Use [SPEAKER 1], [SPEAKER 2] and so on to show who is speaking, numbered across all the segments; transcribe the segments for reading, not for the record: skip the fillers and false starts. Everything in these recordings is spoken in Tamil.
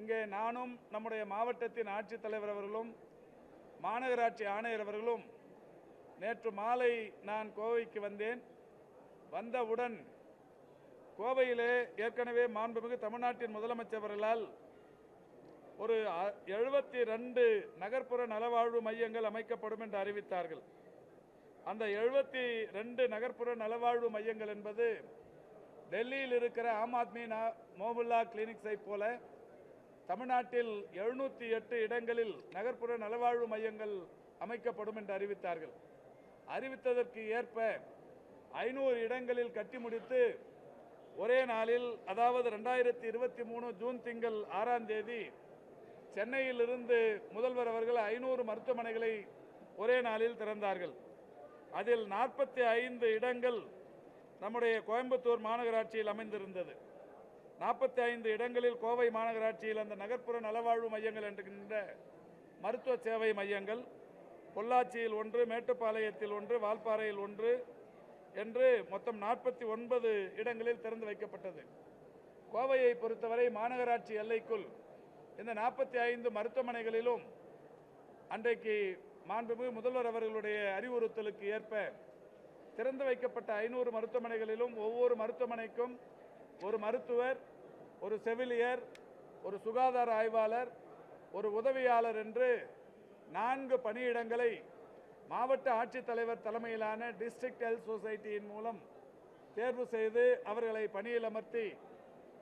[SPEAKER 1] இங்கே நானும் நம்முடைய மாவட்டத்தின் ஆட்சித்தலைவர் அவர்களும் மாநகராட்சி ஆணையர் அவர்களும் நேற்று மாலை நான் கோவைக்கு வந்தேன். வந்தவுடன் கோவையிலே ஏற்கனவே மாண்புமிகு தமிழ்நாட்டின் முதலமைச்சர் அவர்களால் ஒரு 72 நகர்ப்புற நலவாழ்வு மையங்கள் அமைக்கப்படும் என்று அறிவித்தார்கள். அந்த 72 நகர்ப்புற நலவாழ்வு மையங்கள் என்பது டெல்லியில் இருக்கிற ஆம் ஆத்மி மோபுல்லா கிளினிக்ஸை போல தமிழ்நாட்டில் 708 இடங்களில் நகர்ப்புற நலவாழ்வு மையங்கள் அமைக்கப்படும் என்று அறிவித்தார்கள். அறிவித்ததற்கு ஏற்ப 500 இடங்களில் கட்டி முடித்து ஒரே நாளில், அதாவது 2023 ஜூன் திங்கள் 6ஆம் தேதி சென்னையிலிருந்து முதல்வர் அவர்கள் 500 மருத்துவமனைகளை ஒரே நாளில் திறந்தார்கள். அதில் 45 இடங்கள் நம்முடைய கோயம்புத்தூர் மாநகராட்சியில் அமைந்திருந்தது. 45 இடங்களில் கோவை மாநகராட்சியில் அந்த நகர்ப்புற நலவாழ்வு மையங்கள் என்கின்ற மருத்துவ சேவை மையங்கள், பொள்ளாச்சியில் 1, மேட்டுப்பாளையத்தில் 1, வால்பாறையில் 1 என்று மொத்தம் 49 இடங்களில் திறந்து வைக்கப்பட்டது. கோவையை பொறுத்தவரை மாநகராட்சி எல்லைக்குள் இந்த 45 மருத்துவமனைகளிலும் அன்றைக்கு மாண்புமிகு முதல்வர் அவர்களுடைய அறிவுறுத்தலுக்கு ஏற்ப திறந்து வைக்கப்பட்ட 500 மருத்துவமனைகளிலும் ஒவ்வொரு மருத்துவமனைக்கும் ஒரு மருத்துவர், ஒரு செவிலியர், ஒரு சுகாதார ஆய்வாளர், ஒரு உதவியாளர் என்று 4 பணியிடங்களை மாவட்ட ஆட்சித்தலைவர் தலைமையிலான டிஸ்ட்ரிக்ட் ஹெல்த் சொசைட்டியின் மூலம் தேர்வு செய்து அவர்களை பணியில் அமர்த்தி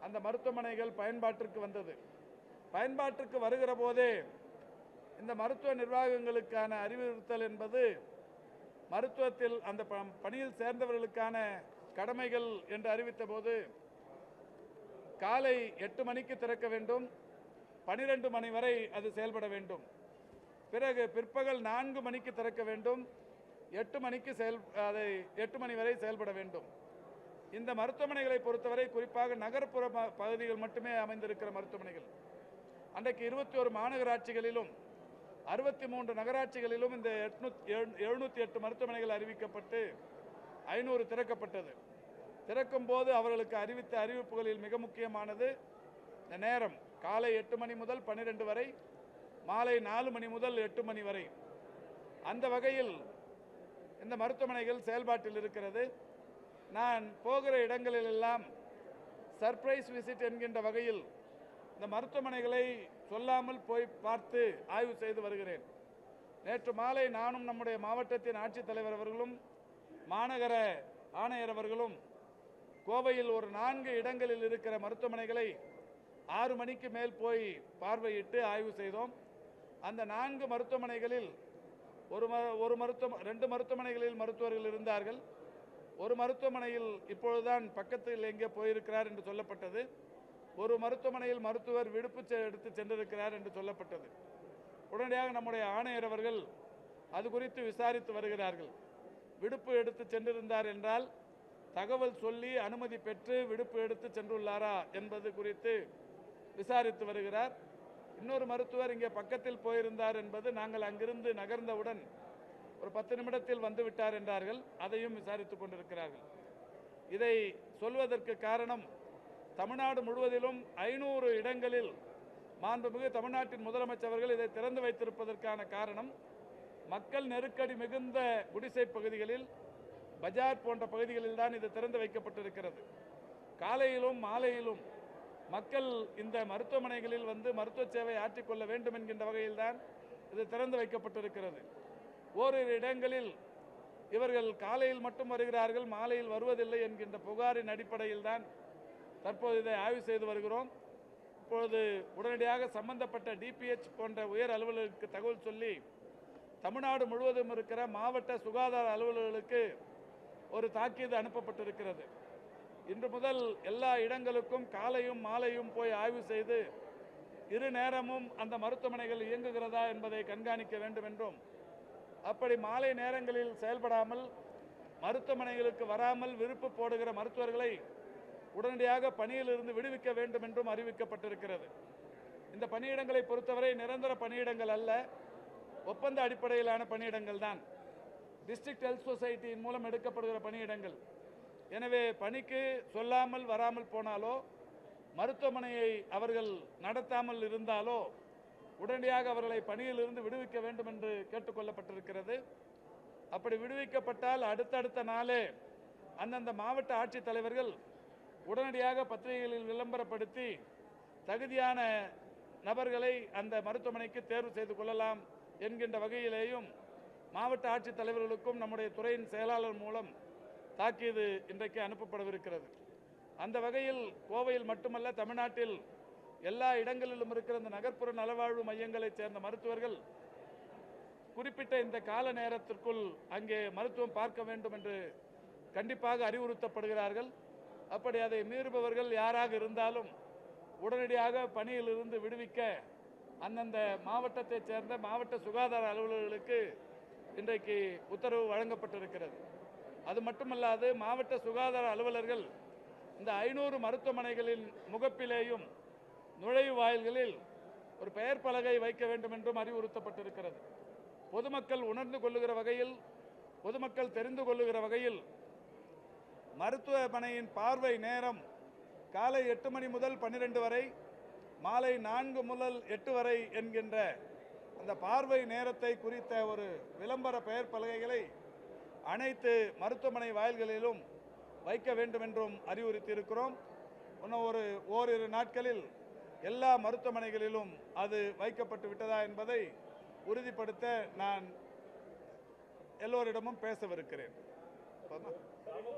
[SPEAKER 1] அந்த மருத்துவமனைகள் பயன்பாட்டிற்கு வந்தது. பயன்பாட்டிற்கு வருகிற போதே இந்த மருத்துவ நிர்வாகங்களுக்கான அறிவுறுத்தல் என்பது மருத்துவத்தில் அந்த பணியில் சேர்ந்தவர்களுக்கான கடமைகள் என்று அறிவித்த போது காலை 8 மணிக்கு திறக்க வேண்டும், 12 மணி வரை அது செயல்பட வேண்டும். பிறகு பிற்பகல் 4 மணிக்கு திறக்க வேண்டும், 8 மணிக்கு 8 மணி வரை செயல்பட வேண்டும். இந்த மருத்துவமனைகளை பொறுத்தவரை குறிப்பாக நகர்ப்புற பகுதிகள் மட்டுமே அமைந்திருக்கிற மருத்துவமனைகள். அன்றைக்கு 21 மாநகராட்சிகளிலும் 63 நகராட்சிகளிலும் இந்த 708 மருத்துவமனைகள் அறிவிக்கப்பட்டு 500 திறக்கப்பட்டது. திறக்கும் போது அவர்களுக்கு அறிவித்த அறிவிப்புகளில் மிக முக்கியமானது இந்த நேரம். காலை 8 மணி முதல் 12 வரை, மாலை 4 மணி முதல் 8 மணி வரை. அந்த வகையில் இந்த மருத்துவமனைகள் செயல்பாட்டில் இருக்கிறது. நான் போகிற இடங்களிலெல்லாம் சர்ப்ரைஸ் விசிட் என்கின்ற வகையில் இந்த மருத்துவமனைகளை சொல்லாமல் போய் பார்த்து ஆய்வு செய்து வருகிறேன். நேற்று மாலை நானும் நம்முடைய மாவட்டத்தின் ஆட்சித்தலைவர் அவர்களும் மாநகர ஆணையர் அவர்களும் கோவையில் ஒரு 4 இடங்களில் இருக்கிற மருத்துவமனைகளை 6 மணிக்கு மேல் போய் பார்வையிட்டு ஆய்வு செய்தோம். அந்த 4 மருத்துவமனைகளில் 2 மருத்துவமனைகளில் மருத்துவர்கள் இருந்தார்கள். ஒரு மருத்துவமனையில் இப்பொழுதுதான் பக்கத்தில் எங்கே போயிருக்கிறார் என்று சொல்லப்பட்டது. ஒரு மருத்துவமனையில் மருத்துவர் விடுப்பு எடுத்து சென்றிருக்கிறார் என்று சொல்லப்பட்டது. உடனடியாக நம்முடைய ஆணையர் அவர்கள் அது குறித்து விசாரித்து வருகிறார்கள். விடுப்பு எடுத்து சென்றிருந்தார் என்றால் தகவல் சொல்லி அனுமதி பெற்று விடுப்பு எடுத்து சென்றுள்ளாரா என்பது குறித்து விசாரித்து வருகிறார். இன்னொரு மருத்துவர் இங்கே பக்கத்தில் போயிருந்தார் என்பது நாங்கள் அங்கிருந்து நகர்ந்தவுடன் ஒரு 10 நிமிடத்தில் வந்துவிட்டார் என்றார்கள். அதையும் விசாரித்து கொண்டிருக்கிறார்கள். இதை சொல்வதற்கு காரணம், தமிழ்நாடு முழுவதிலும் 500 இடங்களில் மாண்புமிகு தமிழ்நாட்டின் முதலமைச்சர் அவர்கள் இதை திறந்து வைத்திருப்பதற்கான காரணம், மக்கள் நெருக்கடி மிகுந்த குடிசை பகுதிகளில், பஜார் போன்ற பகுதிகளில் தான் இது திறந்து வைக்கப்பட்டிருக்கிறது. காலையிலும் மாலையிலும் மக்கள் இந்த மருத்துவமனைகளில் வந்து மருத்துவ சேவை ஆற்றிக்கொள்ள வேண்டும் என்கின்ற வகையில்தான் இது திறந்து வைக்கப்பட்டிருக்கிறது. ஓரிரு இடங்களில் இவர்கள் காலையில் மட்டும் வருகிறார்கள், மாலையில் வருவதில்லை என்கின்ற புகாரின் அடிப்படையில் தான் தற்போது இதை ஆய்வு செய்து வருகிறோம். இப்பொழுது உடனடியாக சம்பந்தப்பட்ட டிபிஎச் போன்ற உயர் அலுவலர்களுக்கு தகவல் சொல்லி தமிழ்நாடு முழுவதும் இருக்கிற மாவட்ட சுகாதார அலுவலர்களுக்கு ஒரு தாக்கீது அனுப்பப்பட்டிருக்கிறது. இன்று முதல் எல்லா இடங்களுக்கும் காலையும் மாலையும் போய் ஆய்வு செய்து இரு நேரமும் அந்த மருத்துவமனைகள் இயங்குகிறதா என்பதை கண்காணிக்க வேண்டும் என்றும், அப்படி மாலை நேரங்களில் செயல்படாமல் மருத்துவமனைகளுக்கு வராமல் விருப்பு போடுகிற மருத்துவர்களை உடனடியாக பணியிலிருந்து விடுவிக்க வேண்டும் என்றும் அறிவிக்கப்பட்டிருக்கிறது. இந்த பணியிடங்களை பொறுத்தவரை நிரந்தர பணியிடங்கள் அல்ல, ஒப்பந்த அடிப்படையிலான பணியிடங்கள் தான். டிஸ்ட்ரிக்ட் ஹெல்த் சொசைட்டியின் மூலம் எடுக்கப்படுகிற பணியிடங்கள். எனவே பணிக்கு சொல்லாமல் வராமல் போனாலோ மருத்துவமனையை அவர்கள் நடத்தாமல் இருந்தாலோ உடனடியாக அவர்களை பணியிலிருந்து விடுவிக்க வேண்டும் என்று கேட்டுக்கொள்ளப்பட்டிருக்கிறது. அப்படி விடுவிக்கப்பட்டால் அடுத்தடுத்த நாளே அந்தந்த மாவட்ட ஆட்சித்தலைவர்கள் உடனடியாக பத்திரிகைகளில் விளம்பரப்படுத்தி தகுதியான நபர்களை அந்த மருத்துவமனைக்கு தேர்வு செய்து கொள்ளலாம் என்கின்ற வகையிலேயும் மாவட்ட ஆட்சித்தலைவர்களுக்கும் நம்முடைய துறையின் செயலாளர் மூலம் தாக்கீது இன்றைக்கு அனுப்பப்படவிருக்கிறது. அந்த வகையில் கோவையில் மட்டுமல்ல, தமிழ்நாட்டில் எல்லா இடங்களிலும் இருக்கிற இந்த நகர்ப்புற நலவாழ்வு மையங்களைச் சேர்ந்த மருத்துவர்கள் குறிப்பிட்ட இந்த கால நேரத்திற்குள் அங்கே மருத்துவம் பார்க்க வேண்டும் என்று கண்டிப்பாக அறிவுறுத்தப்படுகிறார்கள். அப்படி அதை மீறுபவர்கள் யாராக இருந்தாலும் உடனடியாக பணியிலிருந்து விடுவிக்க அந்தந்த மாவட்டத்தைச் சேர்ந்த மாவட்ட சுகாதார அலுவலர்களுக்கு இன்றைக்கு உத்தரவு வழங்கப்பட்டிருக்கிறது. அது மட்டுமல்லாது மாவட்ட சுகாதார அலுவலர்கள் இந்த 500 மருத்துவமனைகளின் முகப்பிலேயும் நுழைவு வாயில்களில் ஒரு பெயர் பலகை வைக்க வேண்டும் என்றும் அறிவுறுத்தப்பட்டிருக்கிறது. பொதுமக்கள் உணர்ந்து கொள்ளுகிற வகையில், பொதுமக்கள் தெரிந்து கொள்ளுகிற வகையில் மருத்துவமனையின் பார்வை நேரம் காலை 8 மணி முதல் 12 வரை, மாலை 4 முதல் 8 வரை என்கின்ற அந்த பார்வை நேரத்தை குறித்த ஒரு விளம்பர பெயர் பலகைகளை அனைத்து மருத்துவமனை வாயில்களிலும் வைக்க வேண்டும் என்றும் அறிவுறுத்தியிருக்கிறோம். இன்னும் ஓரிரு நாட்களில் எல்லா மருத்துவமனைகளிலும் அது வைக்கப்பட்டு விட்டதா என்பதை உறுதிப்படுத்த நான் எல்லோரிடமும் பேசவிருக்கிறேன்.